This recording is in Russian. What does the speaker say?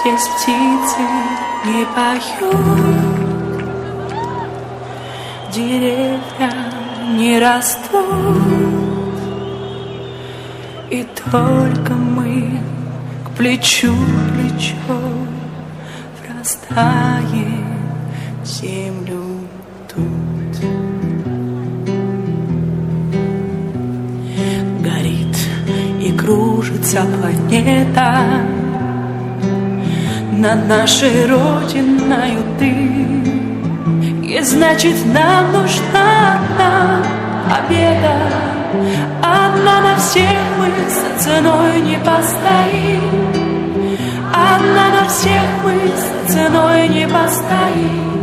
здесь птицы не поют, деревья не растут, и только мы к плечу к плечу врастаем в землю тут. Горит и кружится планета над нашей родиною ты, и значит нам нужна одна победа. Одна на всех мы за ценой не постоим, одна на всех мы за ценой не постоим.